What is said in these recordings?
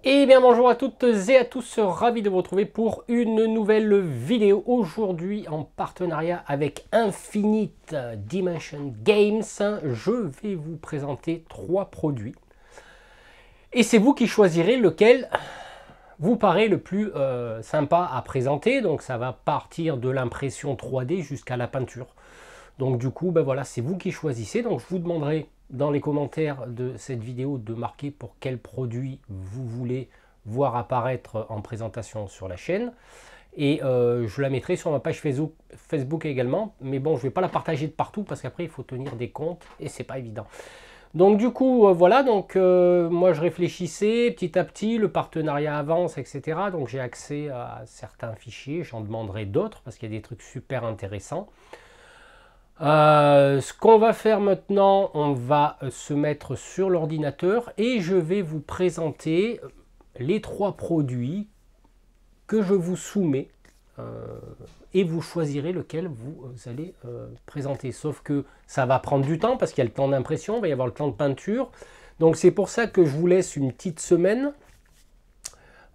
Eh bien bonjour à toutes et à tous, ravi de vous retrouver pour une nouvelle vidéo aujourd'hui en partenariat avec Infinite Dimension Games. Je vais vous présenter 3 produits et c'est vous qui choisirez lequel vous paraît le plus sympa à présenter. Donc ça va partir de l'impression 3D jusqu'à la peinture. Donc du coup, ben voilà, c'est vous qui choisissez. Donc je vous demanderai dans les commentaires de cette vidéo de marquer pour quel produit vous voulez voir apparaître en présentation sur la chaîne. Et je la mettrai sur ma page Facebook également. Mais bon, je ne vais pas la partager de partout parce qu'après, il faut tenir des comptes et c'est pas évident. Donc du coup, voilà, donc moi je réfléchissais petit à petit, le partenariat avance, etc. Donc j'ai accès à certains fichiers, j'en demanderai d'autres parce qu'il y a des trucs super intéressants. Ce qu'on va faire maintenant, on va se mettre sur l'ordinateur et je vais vous présenter les 3 produits que je vous soumets et vous choisirez lequel vous allez présenter. Sauf que ça va prendre du temps parce qu'il y a le temps d'impression, il va y avoir le temps de peinture. Donc c'est pour ça que je vous laisse une petite semaine.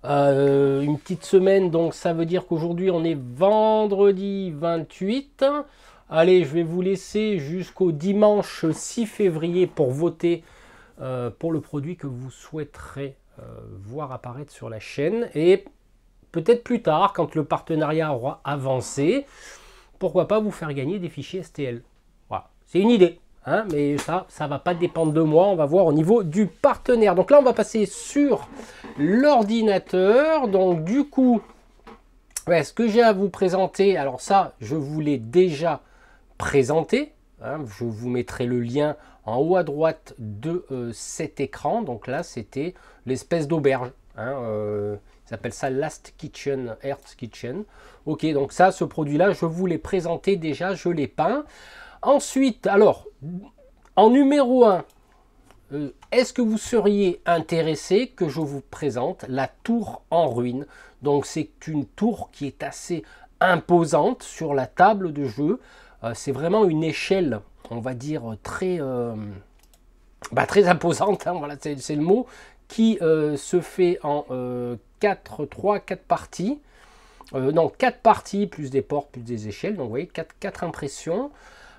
Donc ça veut dire qu'aujourd'hui on est vendredi 28. Allez, je vais vous laisser jusqu'au dimanche 6 février pour voter pour le produit que vous souhaiterez voir apparaître sur la chaîne. Et peut-être plus tard, quand le partenariat aura avancé, pourquoi pas vous faire gagner des fichiers STL. Voilà, c'est une idée. Hein, mais ça ne va pas dépendre de moi, on va voir au niveau du partenaire. Donc là, on va passer sur l'ordinateur. Donc du coup, ouais, ce que j'ai à vous présenter, alors ça, je vous l'ai déjà présenté. Hein, je vous mettrai le lien en haut à droite de cet écran. Donc là, c'était l'espèce d'auberge. Hein, ils appellent ça Last Kitchen, Earth Kitchen. Ok, donc ça, ce produit-là, je vous l'ai présenté déjà, je l'ai peint. Ensuite, alors, en numéro 1, est-ce que vous seriez intéressé que je vous présente la tour en ruine? Donc c'est une tour qui est assez imposante sur la table de jeu. C'est vraiment une échelle, on va dire, très imposante, hein, voilà, c'est le mot, qui se fait en 4 parties. Non, 4 parties, plus des portes, plus des échelles. Donc vous voyez, 4 impressions.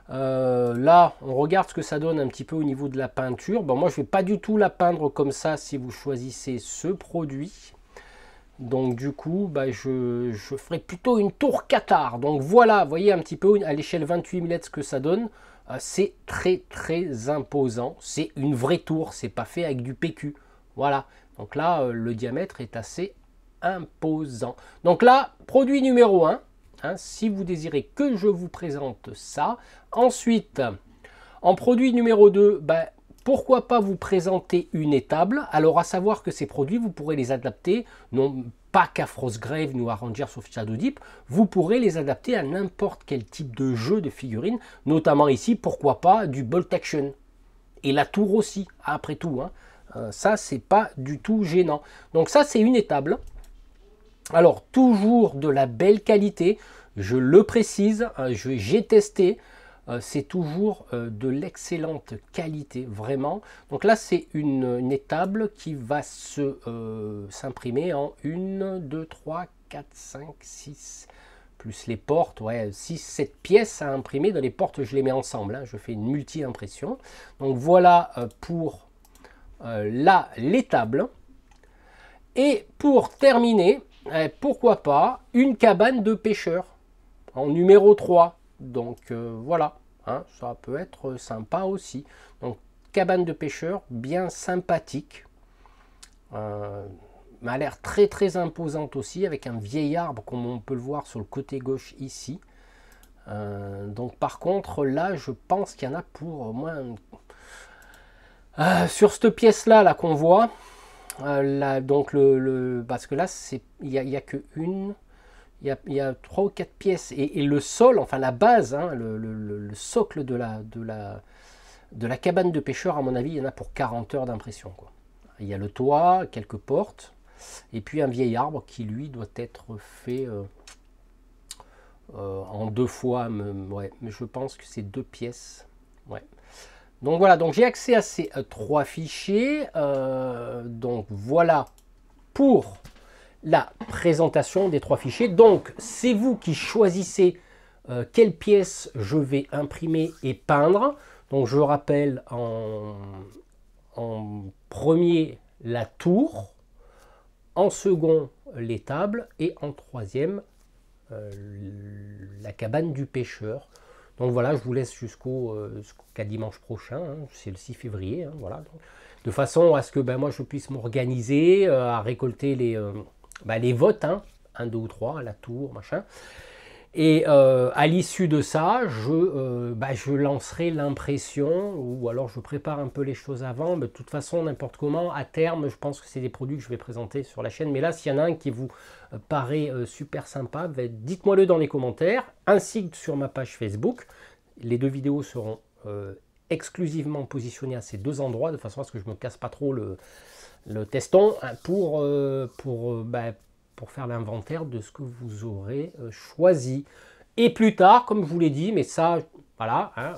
Là, on regarde ce que ça donne un petit peu au niveau de la peinture. Bon, moi, je ne vais pas du tout la peindre comme ça si vous choisissez ce produit. Donc du coup, je ferai plutôt une tour Qatar. Donc voilà, vous voyez un petit peu à l'échelle 28 mm ce que ça donne. C'est très très imposant. C'est une vraie tour, c'est pas fait avec du PQ. Voilà, donc là, le diamètre est assez imposant. Donc là, produit numéro 1. Hein, si vous désirez que je vous présente ça. Ensuite, en produit numéro 2, pourquoi pas vous présenter une étable. Alors à savoir que ces produits, vous pourrez les adapter, non pas qu'à Frostgrave ou à Rangers of Shadow Deep, vous pourrez les adapter à n'importe quel type de jeu de figurines, notamment ici, pourquoi pas du Bolt Action. Et la tour aussi, après tout. Hein. Ça, c'est pas du tout gênant. Donc ça, c'est une étable. Alors, toujours de la belle qualité, je le précise, j'ai testé, c'est toujours de l'excellente qualité, vraiment. Donc là, c'est une étable qui va s'imprimer en 1, 2, 3, 4, 5, 6, plus les portes, ouais, 6, 7 pièces à imprimer. Dans les portes, je les mets ensemble, hein, je fais une multi-impression. Donc voilà pour l'étable. Et pour terminer, pourquoi pas une cabane de pêcheurs en numéro 3. Donc voilà, hein, ça peut être sympa aussi. Donc cabane de pêcheurs bien sympathique. M'a l'air très très imposante aussi, avec un vieil arbre comme on peut le voir sur le côté gauche ici. Donc par contre là, je pense qu'il y en a pour au moins sur cette pièce là qu'on voit. Donc parce que là il n'y a que une, il y a 3 ou 4 pièces et le sol, enfin la base, hein, le socle de la cabane de pêcheur, à mon avis, il y en a pour 40 heures d'impression. Il y a le toit, quelques portes et puis un vieil arbre qui lui doit être fait en 2 fois, ouais, mais je pense que c'est 2 pièces. Ouais. Donc voilà, donc j'ai accès à ces 3 fichiers. Donc voilà pour la présentation des 3 fichiers. Donc, c'est vous qui choisissez quelles pièces je vais imprimer et peindre. Donc, je rappelle en premier la tour, en second les tables et en troisième la cabane du pêcheur. Donc voilà, je vous laisse jusqu'à dimanche prochain, hein, c'est le 6 février, hein, voilà. Donc, de façon à ce que moi je puisse m'organiser, à récolter les votes, hein, 1, 2 ou 3, la tour, machin. Et à l'issue de ça, je lancerai l'impression, ou alors je prépare un peu les choses avant, mais de toute façon, n'importe comment, à terme, je pense que c'est des produits que je vais présenter sur la chaîne. Mais là, s'il y en a un qui vous paraît super sympa, dites-moi-le dans les commentaires, ainsi que sur ma page Facebook. Les 2 vidéos seront exclusivement positionnées à ces 2 endroits, de façon à ce que je ne me casse pas trop le teston, hein, pour faire l'inventaire de ce que vous aurez choisi. Et plus tard, comme je vous l'ai dit, mais ça, voilà, hein,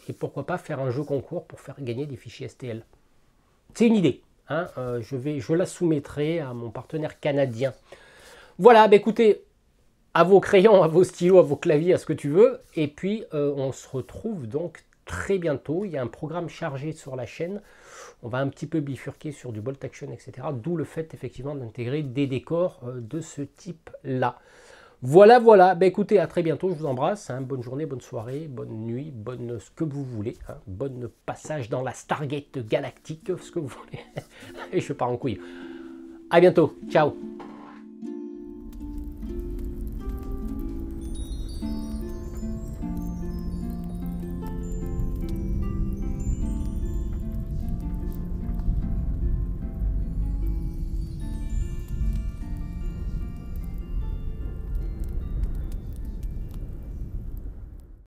et pourquoi pas faire un jeu concours pour faire gagner des fichiers STL. C'est une idée, hein, je la soumettrai à mon partenaire canadien. Voilà, écoutez, à vos crayons, à vos stylos, à vos claviers, à ce que tu veux, et puis on se retrouve donc très bientôt. Il y a un programme chargé sur la chaîne. On va un petit peu bifurquer sur du bolt action, etc. D'où le fait effectivement d'intégrer des décors de ce type-là. Voilà, voilà. Écoutez, à très bientôt. Je vous embrasse. Hein. Bonne journée, bonne soirée, bonne nuit, bonne ce que vous voulez. Hein. Bonne passage dans la Stargate galactique, ce que vous voulez. Et je pars en couille. À bientôt. Ciao.